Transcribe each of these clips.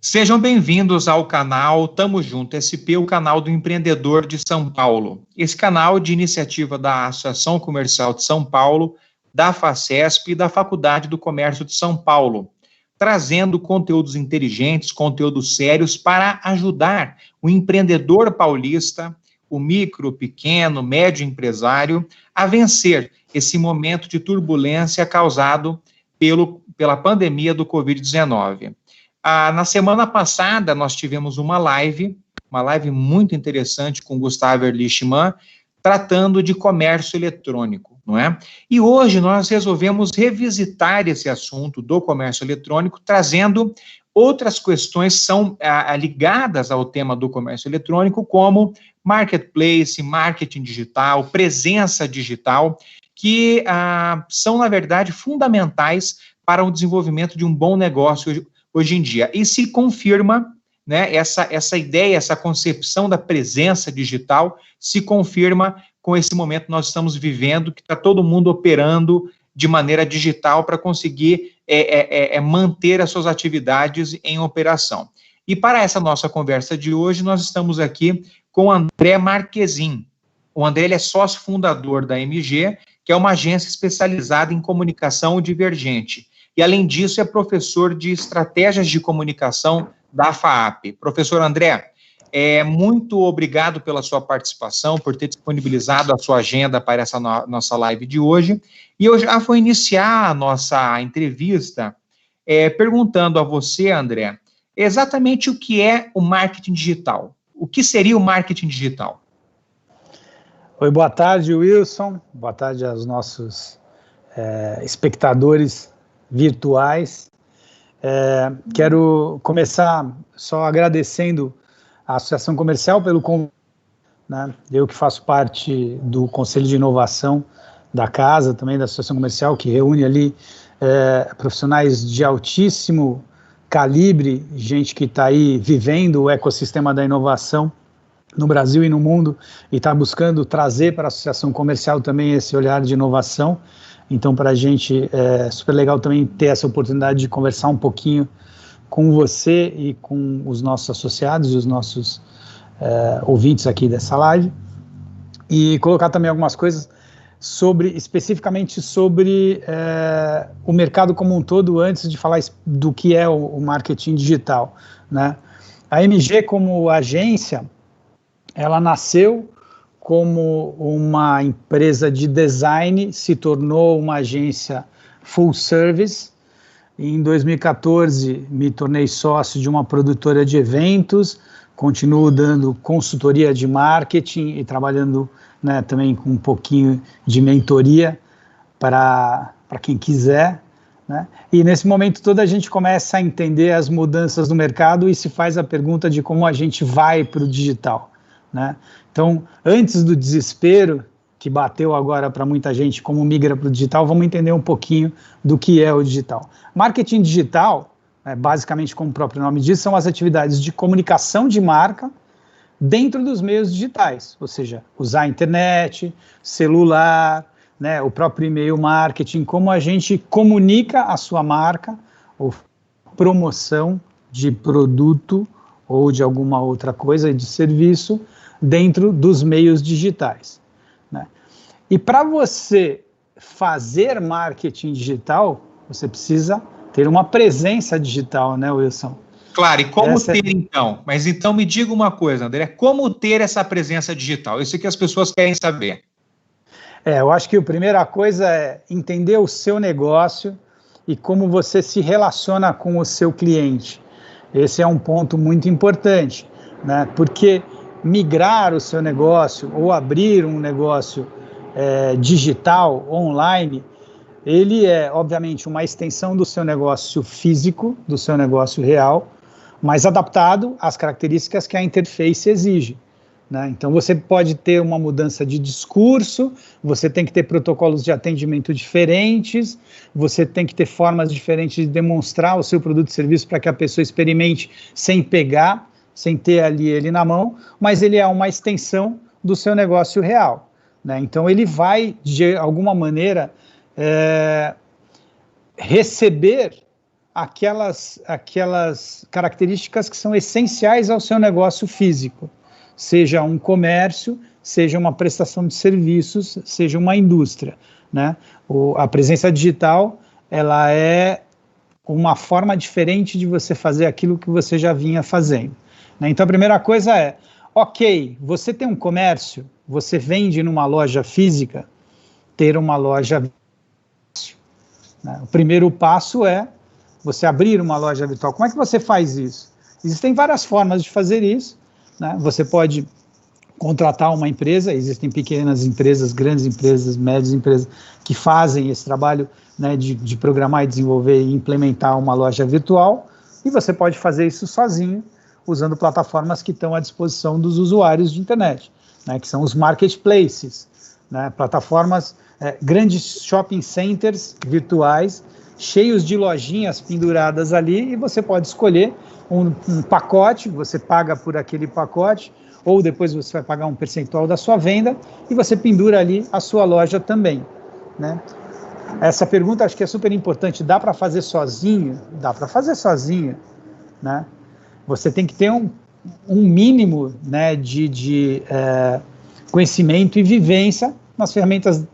Sejam bem-vindos ao canal Tamo Junto SP, o canal do empreendedor de São Paulo. Esse canal de iniciativa da Associação Comercial de São Paulo, da Facesp e da Faculdade do Comércio de São Paulo, trazendo conteúdos inteligentes, conteúdos sérios para ajudar o empreendedor paulista, o micro, pequeno, médio empresário, a vencer esse momento de turbulência causado pela pandemia do Covid-19. Na semana passada, nós tivemos uma live muito interessante com Gustavo Ehrlichman, tratando de comércio eletrônico, não é? E hoje nós resolvemos revisitar esse assunto do comércio eletrônico, trazendo outras questões que são ligadas ao tema do comércio eletrônico, como marketplace, marketing digital, presença digital, que são, na verdade, fundamentais para o desenvolvimento de um bom negócio hoje em dia. E se confirma, né, essa ideia, essa concepção da presença digital, se confirma com esse momento que nós estamos vivendo, que está todo mundo operando de maneira digital para conseguir manter as suas atividades em operação. E para essa nossa conversa de hoje, nós estamos aqui com o André Marquezin. O André ele é sócio fundador da MG, que é uma agência especializada em comunicação divergente. E, além disso, é professor de estratégias de comunicação da FAAP. Professor André, muito obrigado pela sua participação, por ter disponibilizado a sua agenda para essa nossa live de hoje. E eu já vou iniciar a nossa entrevista perguntando a você, André, exatamente o que é o marketing digital. O que seria o marketing digital? Oi, boa tarde, Wilson. Boa tarde aos nossos espectadores virtuais. Quero começar só agradecendo a Associação Comercial pelo convite, né? Eu que faço parte do Conselho de Inovação da casa, também da Associação Comercial, que reúne ali profissionais de altíssimo calibre, gente que está aí vivendo o ecossistema da inovação no Brasil e no mundo, e está buscando trazer para a Associação Comercial também esse olhar de inovação. Então, para a gente é super legal também ter essa oportunidade de conversar um pouquinho com você e com os nossos associados e os nossos ouvintes aqui dessa live, e colocar também algumas coisas especificamente sobre o mercado como um todo, antes de falar do que é o marketing digital, né? A MG, como agência, ela nasceu como uma empresa de design, se tornou uma agência full service. Em 2014, me tornei sócio de uma produtora de eventos, continuo dando consultoria de marketing e trabalhando, né, também com um pouquinho de mentoria para quem quiser, né? E nesse momento todo a gente começa a entender as mudanças do mercado e se faz a pergunta de como a gente vai para o digital, né? Então, antes do desespero que bateu agora para muita gente, como migra para o digital, vamos entender um pouquinho do que é o digital. Marketing digital, basicamente, como o próprio nome diz, são as atividades de comunicação de marca dentro dos meios digitais, ou seja, usar a internet, celular, né, o próprio e-mail marketing, como a gente comunica a sua marca ou promoção de produto ou de alguma outra coisa, de serviço, dentro dos meios digitais, né? E para você fazer marketing digital, você precisa ter uma presença digital, né, Wilson? Claro, e como ter então? Mas então me diga uma coisa, André, como ter essa presença digital? Isso que as pessoas querem saber. Eu acho que a primeira coisa é entender o seu negócio e como você se relaciona com o seu cliente. Esse é um ponto muito importante, né? Porque migrar o seu negócio ou abrir um negócio digital, online, ele é, obviamente, uma extensão do seu negócio físico, do seu negócio real, mas adaptado às características que a interface exige, né? Então, você pode ter uma mudança de discurso, você tem que ter protocolos de atendimento diferentes, você tem que ter formas diferentes de demonstrar o seu produto e serviço para que a pessoa experimente sem pegar, sem ter ali ele na mão, mas ele é uma extensão do seu negócio real, né? Então, ele vai, de alguma maneira, receber aquelas características que são essenciais ao seu negócio físico, seja um comércio, seja uma prestação de serviços, seja uma indústria, né? A presença digital, ela é uma forma diferente de você fazer aquilo que você já vinha fazendo, né? Então, a primeira coisa é, ok, você tem um comércio, você vende numa loja física, ter uma loja virtual, né? O primeiro passo é você abrir uma loja virtual. Como é que você faz isso? Existem várias formas de fazer isso, né? Você pode contratar uma empresa, existem pequenas empresas, grandes empresas, médias empresas que fazem esse trabalho, né, de programar e desenvolver e implementar uma loja virtual, e você pode fazer isso sozinho, usando plataformas que estão à disposição dos usuários de internet, né, que são os marketplaces, né, plataformas, grandes shopping centers virtuais, cheios de lojinhas penduradas ali, e você pode escolher um pacote, você paga por aquele pacote, ou depois você vai pagar um percentual da sua venda, e você pendura ali a sua loja também, né? Essa pergunta acho que é super importante. Dá para fazer sozinho? Dá para fazer sozinho, né? Você tem que ter um mínimo, né, de conhecimento e vivência nas ferramentas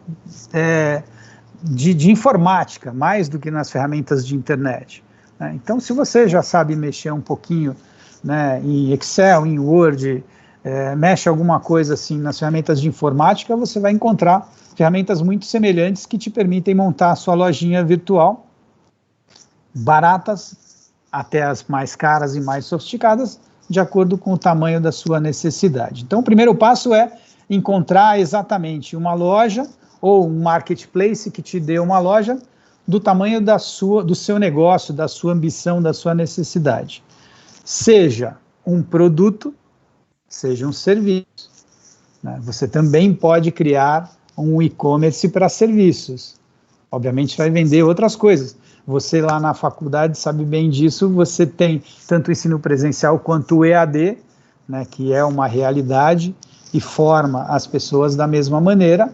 de informática, mais do que nas ferramentas de internet, né? Então, se você já sabe mexer um pouquinho, né, em Excel, em Word, mexe alguma coisa assim nas ferramentas de informática, você vai encontrar ferramentas muito semelhantes que te permitem montar a sua lojinha virtual, baratas até as mais caras e mais sofisticadas, de acordo com o tamanho da sua necessidade. Então, o primeiro passo é encontrar exatamente uma loja ou um marketplace que te dê uma loja do tamanho do seu negócio, da sua ambição, da sua necessidade. Seja um produto, seja um serviço, né? Você também pode criar um e-commerce para serviços. Obviamente vai vender outras coisas. Você lá na faculdade sabe bem disso, você tem tanto o ensino presencial quanto o EAD, né, que é uma realidade e forma as pessoas da mesma maneira,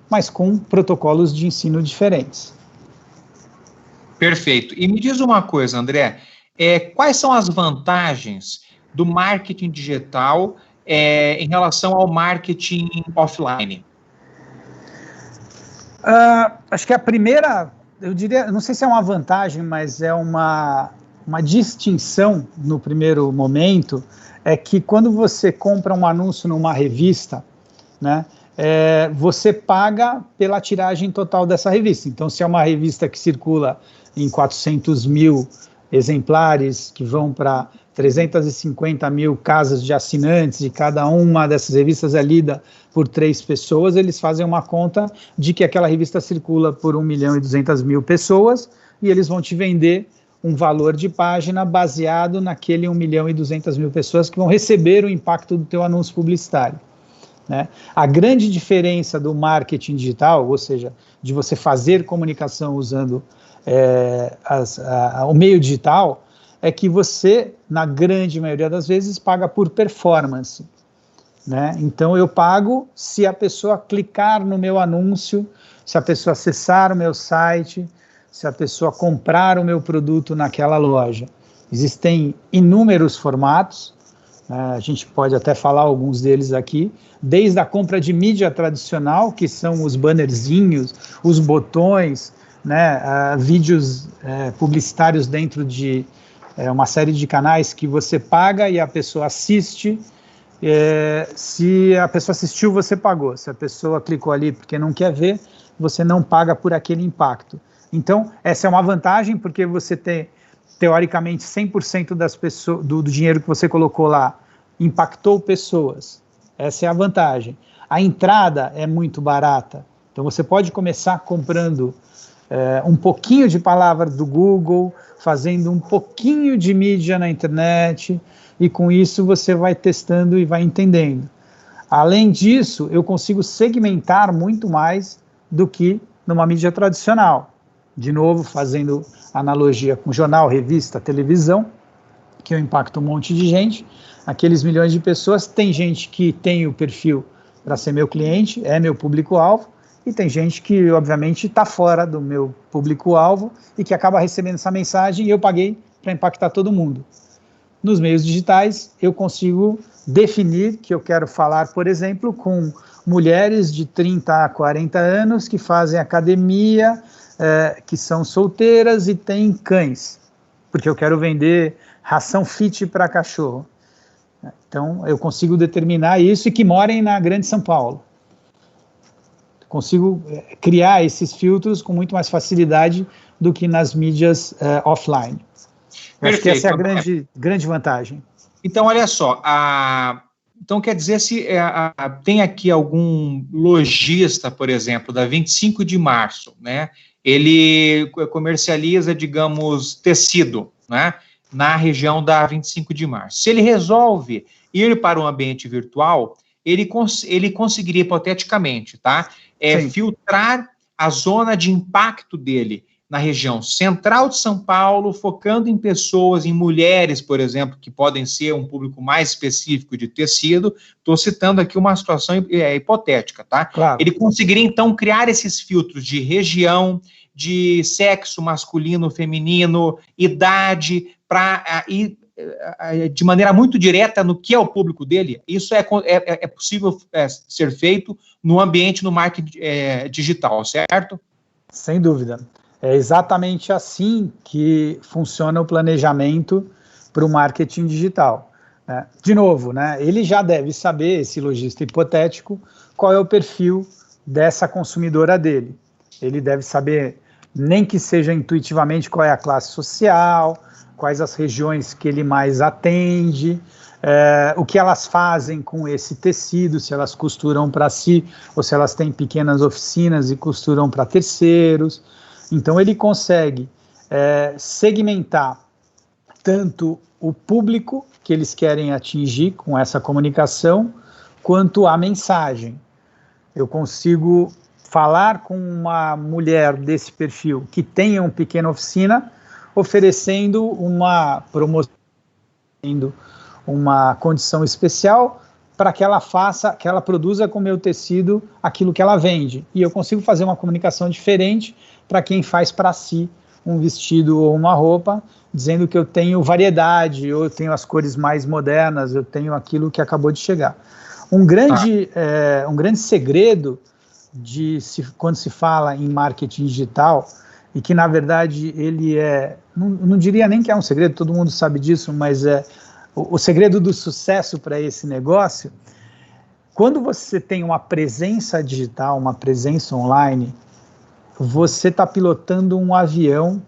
mas com protocolos de ensino diferentes. Perfeito. E me diz uma coisa, André, quais são as vantagens do marketing digital em relação ao marketing offline? Acho que a primeira, eu diria, não sei se é uma vantagem, mas é uma distinção no primeiro momento, é que quando você compra um anúncio numa revista, né, você paga pela tiragem total dessa revista. Então, se é uma revista que circula em 400 mil exemplares, que vão para 350 mil casas de assinantes, e cada uma dessas revistas é lida por 3 pessoas, eles fazem uma conta de que aquela revista circula por 1.200.000 pessoas, e eles vão te vender um valor de página baseado naquele 1.200.000 pessoas que vão receber o impacto do teu anúncio publicitário, né? A grande diferença do marketing digital, ou seja, de você fazer comunicação usando o meio digital, é que você, na grande maioria das vezes, paga por performance, né? Então, eu pago se a pessoa clicar no meu anúncio, se a pessoa acessar o meu site, se a pessoa comprar o meu produto naquela loja. Existem inúmeros formatos, a gente pode até falar alguns deles aqui, desde a compra de mídia tradicional, que são os bannerzinhos, os botões, né, vídeos publicitários dentro de uma série de canais que você paga e a pessoa assiste. Se a pessoa assistiu, você pagou. Se a pessoa clicou ali porque não quer ver, você não paga por aquele impacto. Então, essa é uma vantagem, porque você tem, teoricamente, 100% das pessoas, do dinheiro que você colocou lá impactou pessoas. Essa é a vantagem. A entrada é muito barata. Então, você pode começar comprando um pouquinho de palavra do Google, fazendo um pouquinho de mídia na internet, e com isso você vai testando e vai entendendo. Além disso, eu consigo segmentar muito mais do que numa mídia tradicional. De novo, fazendo analogia com jornal, revista, televisão, que eu impacto um monte de gente, aqueles milhões de pessoas, tem gente que tem o perfil para ser meu cliente, é meu público-alvo, e tem gente que, obviamente, está fora do meu público-alvo e que acaba recebendo essa mensagem e eu paguei para impactar todo mundo. Nos meios digitais, eu consigo definir que eu quero falar, por exemplo, com mulheres de 30 a 40 anos que fazem academia, que são solteiras e têm cães, porque eu quero vender ração fit para cachorro. Então, eu consigo determinar isso e que morem na Grande São Paulo. Consigo criar esses filtros com muito mais facilidade do que nas mídias offline. Acho que essa é a grande vantagem. Então, olha só, então quer dizer, se tem aqui algum lojista, por exemplo, da 25 de março, né? Ele comercializa, digamos, tecido, né? Na região da 25 de março. Se ele resolve ir para um ambiente virtual, ele conseguiria, hipoteticamente, tá? Filtrar a zona de impacto dele na região central de São Paulo, focando em pessoas, em mulheres, por exemplo, que podem ser um público mais específico de tecido. Estou citando aqui uma situação hipotética, tá? Claro. Ele conseguiria, então, criar esses filtros de região, de sexo masculino, feminino, idade, para ir de maneira muito direta no que é o público dele. Isso é possível ser feito no ambiente, no marketing digital, certo? Sem dúvida. É exatamente assim que funciona o planejamento para o marketing digital. Né? De novo, né, ele já deve saber, esse lojista hipotético, qual é o perfil dessa consumidora dele. Ele deve saber, nem que seja intuitivamente, qual é a classe social, quais as regiões que ele mais atende, o que elas fazem com esse tecido, se elas costuram para si ou se elas têm pequenas oficinas e costuram para terceiros. Então, ele consegue segmentar tanto o público que eles querem atingir com essa comunicação, quanto a mensagem. Eu consigo falar com uma mulher desse perfil que tenha uma pequena oficina, oferecendo uma promoção, uma condição especial para que ela produza com o meu tecido aquilo que ela vende. E eu consigo fazer uma comunicação diferente para quem faz para si um vestido ou uma roupa, dizendo que eu tenho variedade, eu tenho as cores mais modernas, eu tenho aquilo que acabou de chegar. Um grande segredo quando se fala em marketing digital, e que na verdade ele não diria nem que é um segredo, todo mundo sabe disso, mas o segredo do sucesso para esse negócio, quando você tem uma presença digital, uma presença online, você está pilotando um avião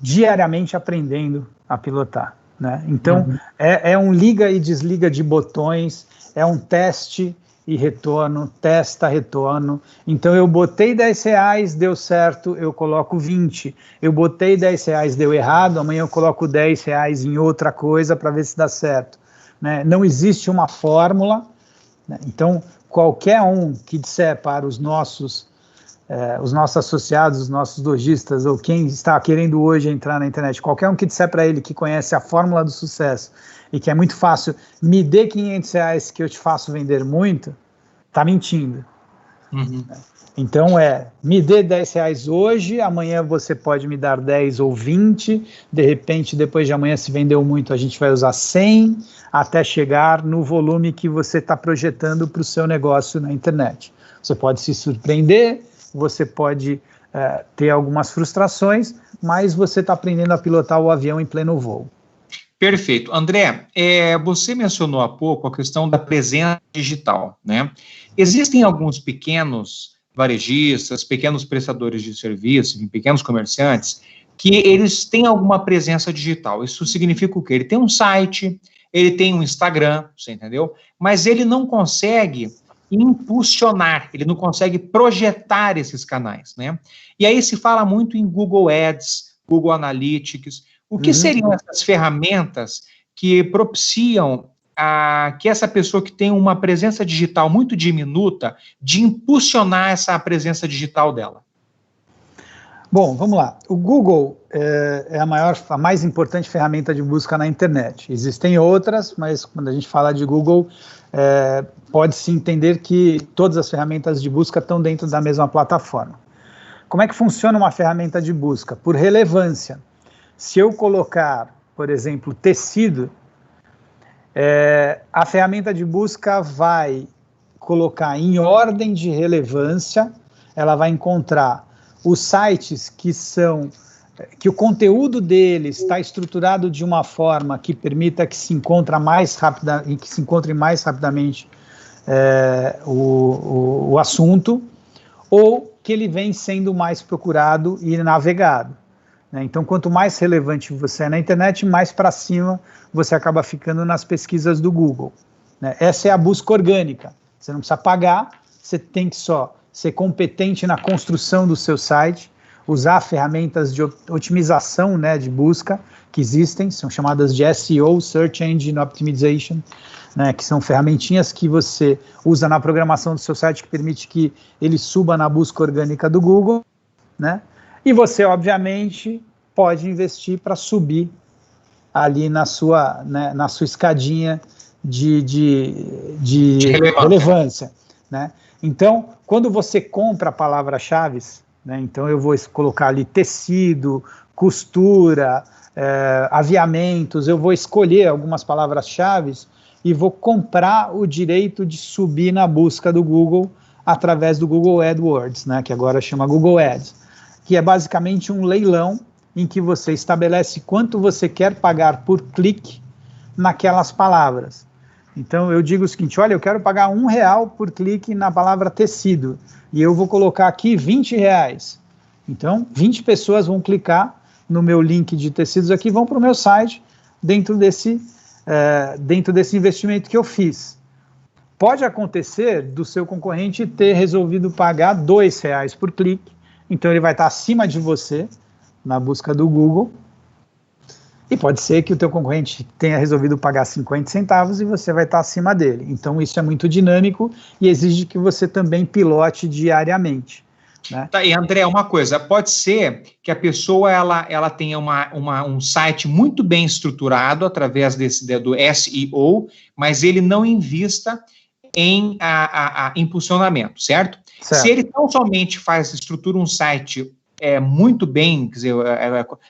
diariamente aprendendo a pilotar, né? Então, é um liga e desliga de botões, é um teste e retorno, testa, retorno. Então, eu botei R$10, deu certo, eu coloco 20. Eu botei R$10, deu errado, amanhã eu coloco R$10 em outra coisa para ver se dá certo. Né? Não existe uma fórmula, né? Então, qualquer um que disser para os nossos associados, os nossos lojistas, ou quem está querendo hoje entrar na internet, qualquer um que disser para ele que conhece a fórmula do sucesso e que é muito fácil, me dê R$500 que eu te faço vender muito, está mentindo. Então me dê R$10 hoje, amanhã você pode me dar 10 ou 20, de repente depois de amanhã, se vendeu muito, a gente vai usar 100, até chegar no volume que você está projetando para o seu negócio na internet. Você pode se surpreender, você pode ter algumas frustrações, mas você está aprendendo a pilotar o avião em pleno voo. Perfeito. André, você mencionou há pouco a questão da presença digital, né? Existem alguns pequenos varejistas, pequenos prestadores de serviço, pequenos comerciantes, que eles têm alguma presença digital. Isso significa o quê? Ele tem um site, ele tem um Instagram, você entendeu? Mas ele não consegue impulsionar, ele não consegue projetar esses canais, né? E aí se fala muito em Google Ads, Google Analytics. O que seriam essas ferramentas que propiciam que essa pessoa que tem uma presença digital muito diminuta, de impulsionar essa presença digital dela? Bom, vamos lá. O Google é a mais importante ferramenta de busca na internet. Existem outras, mas quando a gente fala de Google, pode-se entender que todas as ferramentas de busca estão dentro da mesma plataforma. Como é que funciona uma ferramenta de busca? Por relevância. Se eu colocar, por exemplo, tecido, a ferramenta de busca vai colocar em ordem de relevância, ela vai encontrar os sites que o conteúdo deles está estruturado de uma forma que permita que se encontre mais rapidamente o assunto, ou que ele vem sendo mais procurado e navegado. Né? Então, quanto mais relevante você é na internet, mais para cima você acaba ficando nas pesquisas do Google. Né? Essa é a busca orgânica. Você não precisa pagar, você tem que só ser competente na construção do seu site, usar ferramentas de otimização, né, de busca que existem, são chamadas de SEO, Search Engine Optimization, né, que são ferramentinhas que você usa na programação do seu site que permite que ele suba na busca orgânica do Google, né, e você, obviamente, pode investir para subir ali na sua escadinha de relevância, né? Então, quando você compra palavras-chave, né, então eu vou colocar ali tecido, costura, aviamentos, eu vou escolher algumas palavras-chave e vou comprar o direito de subir na busca do Google através do Google AdWords, né, que agora chama Google Ads, que é basicamente um leilão em que você estabelece quanto você quer pagar por clique naquelas palavras. Então, eu digo o seguinte, olha, eu quero pagar R$1 por clique na palavra tecido, e eu vou colocar aqui R$20. Então, 20 pessoas vão clicar no meu link de tecidos aqui, vão para o meu site, dentro desse investimento que eu fiz. Pode acontecer do seu concorrente ter resolvido pagar R$2 por clique, então ele vai estar acima de você na busca do Google, e pode ser que o teu concorrente tenha resolvido pagar 50 centavos e você vai estar acima dele. Então, isso é muito dinâmico e exige que você também pilote diariamente. Né? Tá, e André, uma coisa, pode ser que a pessoa ela tenha um site muito bem estruturado através do SEO, mas ele não invista em impulsionamento, certo? Se ele tão somente estrutura um site muito bem, quer dizer,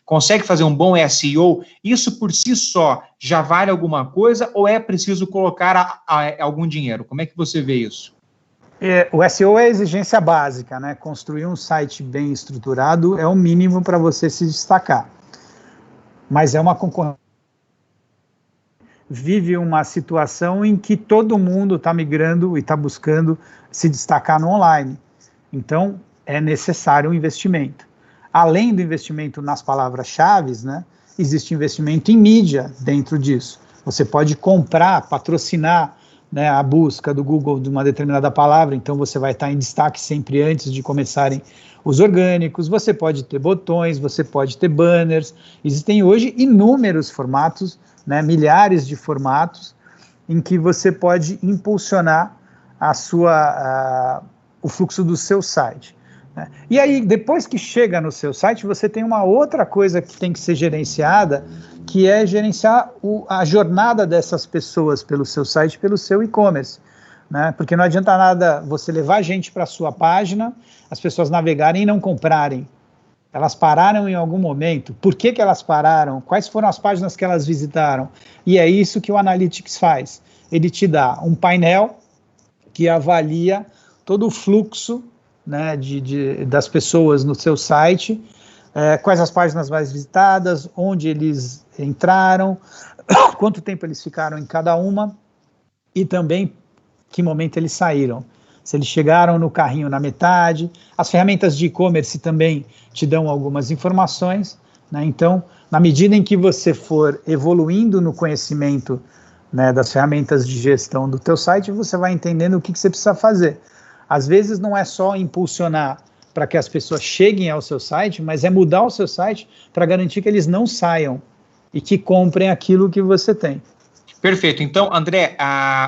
consegue fazer um bom SEO, isso por si só já vale alguma coisa ou é preciso colocar algum dinheiro? Como é que você vê isso? O SEO é a exigência básica, né? Construir um site bem estruturado é o mínimo para você se destacar. Mas é uma concorrência. Vive uma situação em que todo mundo está migrando e está buscando se destacar no online. Então, é necessário um investimento. Além do investimento nas palavras-chave, né, existe investimento em mídia dentro disso. Você pode comprar, patrocinar, né, a busca do Google de uma determinada palavra, então você vai estar em destaque sempre antes de começarem os orgânicos, você pode ter botões, você pode ter banners, existem hoje inúmeros formatos, né, milhares de formatos, em que você pode impulsionar o fluxo do seu site. Né? E aí, depois que chega no seu site, você tem uma outra coisa que tem que ser gerenciada, que é gerenciar a jornada dessas pessoas pelo seu site, pelo seu e-commerce. Né? Porque não adianta nada você levar gente para a sua página, as pessoas navegarem e não comprarem. Elas pararam em algum momento. Por que elas pararam? Quais foram as páginas que elas visitaram? E é isso que o Analytics faz. Ele te dá um painel que avalia todo o fluxo, né, das pessoas no seu site, quais as páginas mais visitadas, onde eles entraram, quanto tempo eles ficaram em cada uma e também que momento eles saíram. Se eles chegaram no carrinho na metade. As ferramentas de e-commerce também te dão algumas informações, né? Então, na medida em que você for evoluindo no conhecimento, né, das ferramentas de gestão do teu site, você vai entendendo o que você precisa fazer. Às vezes não é só impulsionar para que as pessoas cheguem ao seu site, mas é mudar o seu site para garantir que eles não saiam e que comprem aquilo que você tem. Perfeito. Então, André,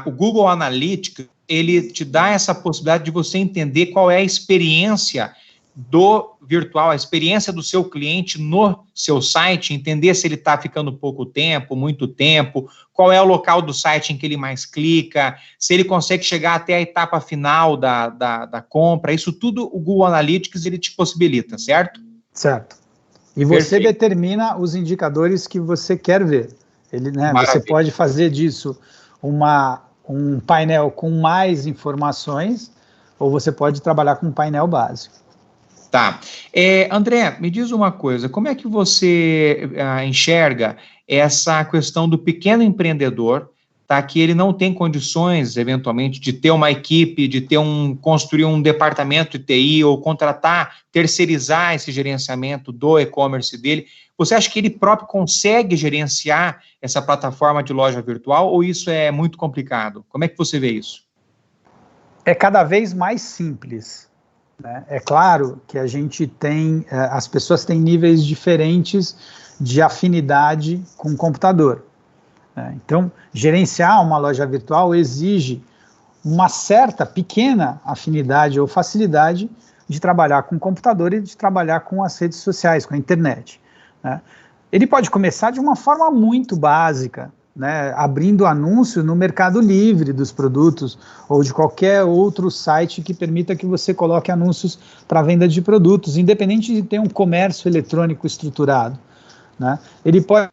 o Google Analytics, ele te dá essa possibilidade de você entender qual é a experiência do virtual, a experiência do seu cliente no seu site, entender se ele está ficando pouco tempo, muito tempo, qual é o local do site em que ele mais clica, se ele consegue chegar até a etapa final da compra, isso tudo o Google Analytics ele te possibilita, certo? Certo. E você determina os indicadores que você quer ver. Ele, né, você pode fazer disso um painel com mais informações, ou você pode trabalhar com um painel básico. Tá. André, me diz uma coisa, como é que você enxerga essa questão do pequeno empreendedor, tá, que ele não tem condições, eventualmente, de ter uma equipe, de construir um departamento de TI ou terceirizar esse gerenciamento do e-commerce dele? Você acha que ele próprio consegue gerenciar essa plataforma de loja virtual ou isso é muito complicado? Como é que você vê isso? É cada vez mais simples. É claro que a gente tem, as pessoas têm níveis diferentes de afinidade com o computador. Então, gerenciar uma loja virtual exige uma certa pequena afinidade ou facilidade de trabalhar com o computador e de trabalhar com as redes sociais, com a internet. Ele pode começar de uma forma muito básica, abrindo anúncio no Mercado Livre dos produtos ou de qualquer outro site que permita que você coloque anúncios para venda de produtos, independente de ter um comércio eletrônico estruturado. Ele pode,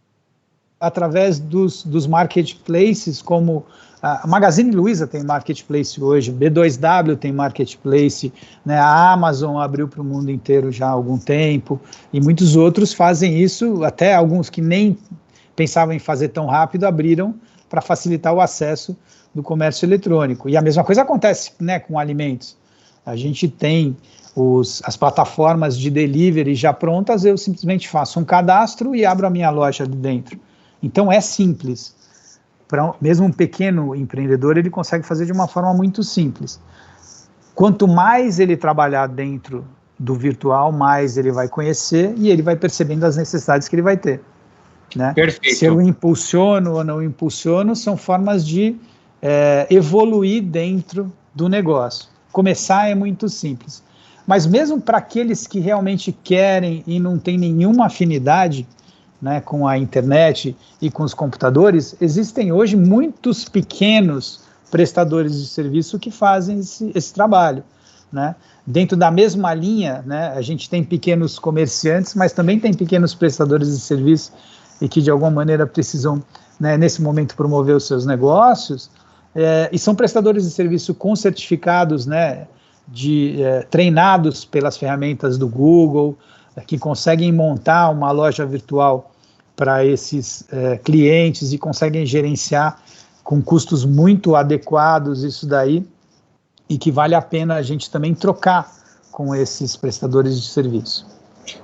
através dos marketplaces, como a Magazine Luiza tem marketplace hoje, B2W tem marketplace, a Amazon abriu para o mundo inteiro já há algum tempo, e muitos outros fazem isso, até alguns que nem pensavam em fazer tão rápido, abriram para facilitar o acesso do comércio eletrônico. E a mesma coisa acontece com alimentos. A gente tem as plataformas de delivery já prontas, eu simplesmente faço um cadastro e abro a minha loja ali dentro. Então é simples. Mesmo um pequeno empreendedor, ele consegue fazer de uma forma muito simples. Quanto mais ele trabalhar dentro do virtual, mais ele vai conhecer e ele vai percebendo as necessidades que ele vai ter. Perfeito. Se eu impulsiono ou não impulsiono, são formas de evoluir dentro do negócio. Começar é muito simples. Mas mesmo para aqueles que realmente querem e não têm nenhuma afinidade com a internet e com os computadores, existem hoje muitos pequenos prestadores de serviço que fazem esse trabalho. Dentro da mesma linha, a gente tem pequenos comerciantes, mas também tem pequenos prestadores de serviço e que de alguma maneira precisam, nesse momento, promover os seus negócios, e são prestadores de serviço com certificados, treinados pelas ferramentas do Google, que conseguem montar uma loja virtual para esses clientes e conseguem gerenciar com custos muito adequados isso daí, e que vale a pena a gente também trocar com esses prestadores de serviço.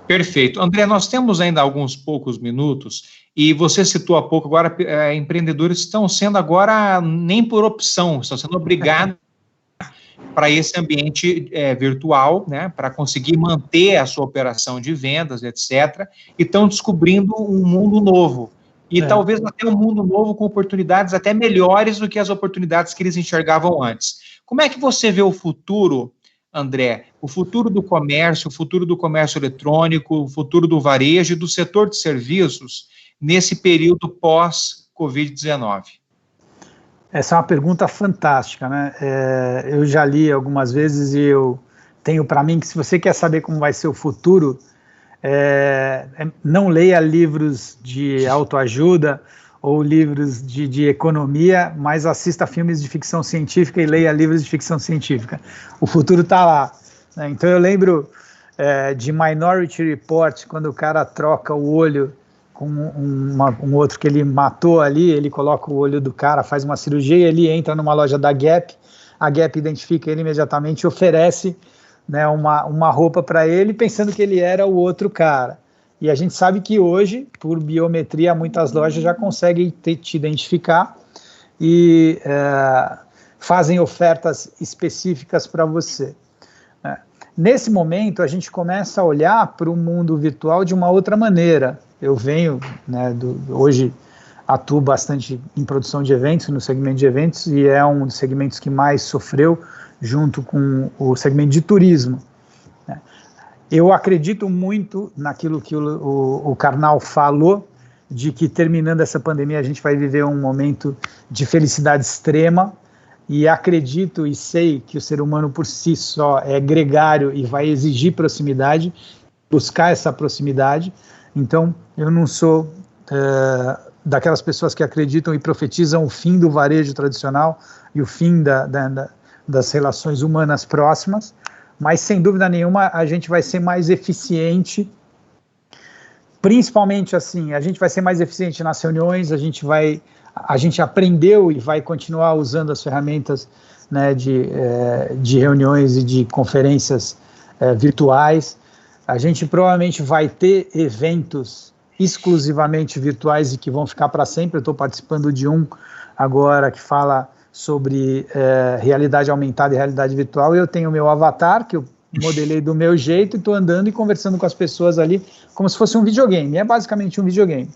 Perfeito. André, nós temos ainda alguns poucos minutos e você citou há pouco agora, empreendedores estão sendo agora nem por opção, estão sendo obrigados para esse ambiente virtual, para conseguir manter a sua operação de vendas, etc. E estão descobrindo um mundo novo. E talvez até um mundo novo com oportunidades até melhores do que as oportunidades que eles enxergavam antes. Como é que você vê o futuro, André, o futuro do comércio eletrônico, o futuro do varejo e do setor de serviços nesse período pós-Covid-19? Essa é uma pergunta fantástica, eu já li algumas vezes e eu tenho para mim que se você quer saber como vai ser o futuro, não leia livros de autoajuda ou livros de economia, mas assista filmes de ficção científica e leia livros de ficção científica. O futuro está lá. Então eu lembro de Minority Report, quando o cara troca o olho com um outro que ele matou ali, ele coloca o olho do cara, faz uma cirurgia e ele entra numa loja da Gap, a Gap identifica ele imediatamente e oferece uma roupa para ele, pensando que ele era o outro cara. E a gente sabe que hoje, por biometria, muitas lojas já conseguem te identificar e fazem ofertas específicas para você. Nesse momento, a gente começa a olhar para o mundo virtual de uma outra maneira. Eu venho, hoje atuo bastante em produção de eventos, no segmento de eventos, e é um dos segmentos que mais sofreu, junto com o segmento de turismo. Eu acredito muito naquilo que o Karnal falou, de que terminando essa pandemia a gente vai viver um momento de felicidade extrema, e acredito e sei que o ser humano por si só é gregário e vai exigir proximidade, buscar essa proximidade. Então eu não sou daquelas pessoas que acreditam e profetizam o fim do varejo tradicional e o fim das relações humanas próximas, mas sem dúvida nenhuma a gente vai ser mais eficiente, principalmente assim, a gente vai ser mais eficiente nas reuniões, a gente aprendeu e vai continuar usando as ferramentas, né, de reuniões e de conferências virtuais. A gente provavelmente vai ter eventos exclusivamente virtuais e que vão ficar para sempre. Eu estou participando de um agora que fala sobre realidade aumentada e realidade virtual, e eu tenho o meu avatar, que eu modelei do meu jeito, e estou andando e conversando com as pessoas ali, como se fosse um videogame. É basicamente um videogame,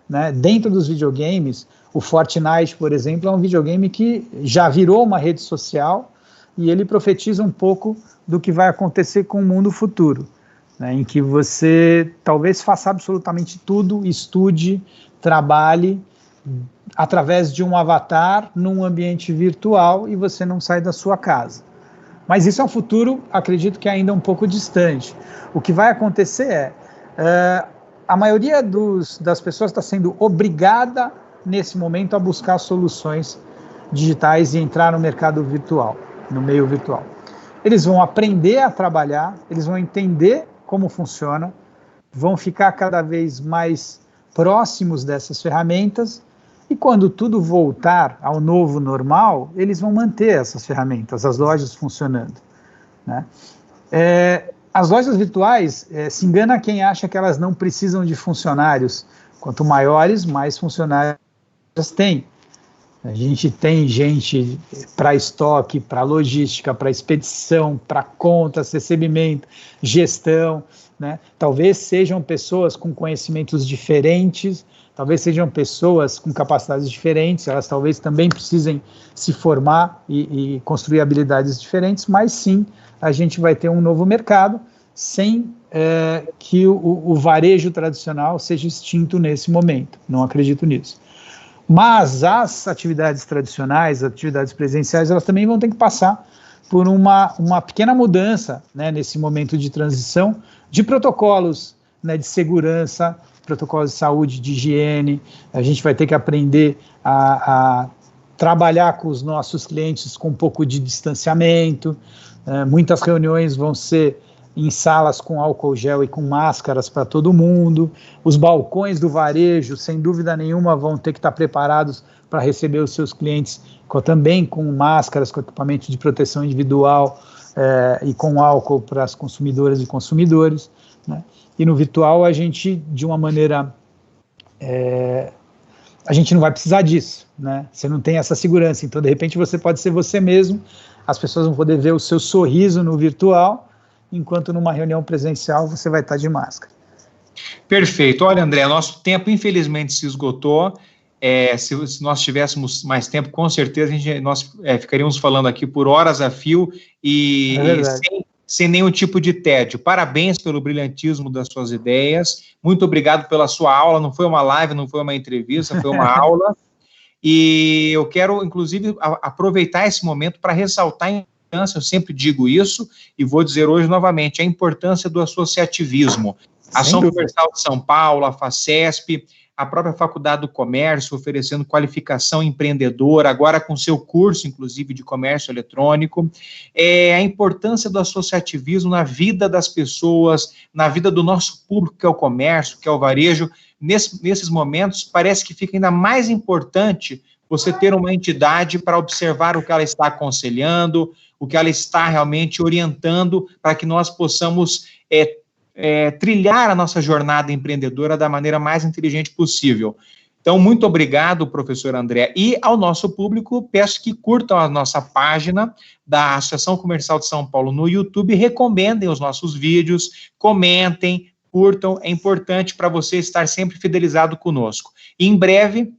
né? Dentro dos videogames, o Fortnite, por exemplo, é um videogame que já virou uma rede social, e ele profetiza um pouco do que vai acontecer com o mundo futuro, né, em que você talvez faça absolutamente tudo, estude, trabalhe, através de um avatar num ambiente virtual, e você não sai da sua casa. Mas isso é um futuro, acredito que ainda um pouco distante. O que vai acontecer a maioria das pessoas está sendo obrigada nesse momento a buscar soluções digitais e entrar no mercado virtual, no meio virtual. Eles vão aprender a trabalhar, eles vão entender como funciona, vão ficar cada vez mais próximos dessas ferramentas, e quando tudo voltar ao novo normal, eles vão manter essas ferramentas, as lojas funcionando, né? As lojas virtuais, se engana quem acha que elas não precisam de funcionários. Quanto maiores, mais funcionários têm. A gente tem gente para estoque, para logística, para expedição, para contas, recebimento, gestão, né? Talvez sejam pessoas com conhecimentos diferentes, talvez sejam pessoas com capacidades diferentes, elas talvez também precisem se formar e construir habilidades diferentes, mas sim, a gente vai ter um novo mercado sem que o varejo tradicional seja extinto nesse momento. Não acredito nisso. Mas as atividades tradicionais, as atividades presenciais, elas também vão ter que passar por uma pequena mudança, né, nesse momento de transição, de protocolos, né, de segurança, protocolos de saúde, de higiene. A gente vai ter que aprender a trabalhar com os nossos clientes com um pouco de distanciamento. Muitas reuniões vão ser em salas com álcool gel e com máscaras para todo mundo. Os balcões do varejo, sem dúvida nenhuma, vão ter que estar preparados para receber os seus clientes também com máscaras, com equipamento de proteção individual e com álcool para as consumidoras e consumidores, né? E no virtual a gente, de uma maneira... a gente não vai precisar disso, né? Você não tem essa segurança, então de repente você pode ser você mesmo, as pessoas vão poder ver o seu sorriso no virtual, enquanto numa reunião presencial você vai estar de máscara. Perfeito. Olha, André, nosso tempo infelizmente se esgotou. Se nós tivéssemos mais tempo, com certeza nós ficaríamos falando aqui por horas a fio e sem nenhum tipo de tédio. Parabéns pelo brilhantismo das suas ideias. Muito obrigado pela sua aula. Não foi uma live, não foi uma entrevista, foi uma aula. E eu quero, inclusive, aproveitar esse momento para ressaltar eu sempre digo isso e vou dizer hoje novamente, a importância do associativismo. A Ação Comercial de São Paulo, a FACESP, a própria Faculdade do Comércio oferecendo qualificação empreendedora, agora com seu curso, inclusive, de comércio eletrônico. A importância do associativismo na vida das pessoas, na vida do nosso público, que é o comércio, que é o varejo. Nesses momentos, parece que fica ainda mais importante você ter uma entidade para observar o que ela está aconselhando, o que ela está realmente orientando, para que nós possamos trilhar a nossa jornada empreendedora da maneira mais inteligente possível. Então, muito obrigado, professor André. E ao nosso público, peço que curtam a nossa página da Associação Comercial de São Paulo no YouTube, recomendem os nossos vídeos, comentem, curtam, é importante para você estar sempre fidelizado conosco. E em breve,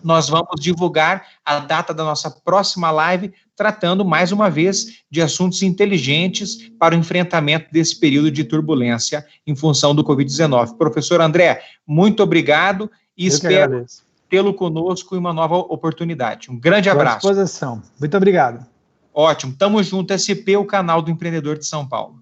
nós vamos divulgar a data da nossa próxima live, tratando, mais uma vez, de assuntos inteligentes para o enfrentamento desse período de turbulência em função do Covid-19. Professor André, muito obrigado e espero tê-lo conosco em uma nova oportunidade. Um grande abraço. À disposição. Muito obrigado. Ótimo. Tamo junto, SP, o canal do empreendedor de São Paulo.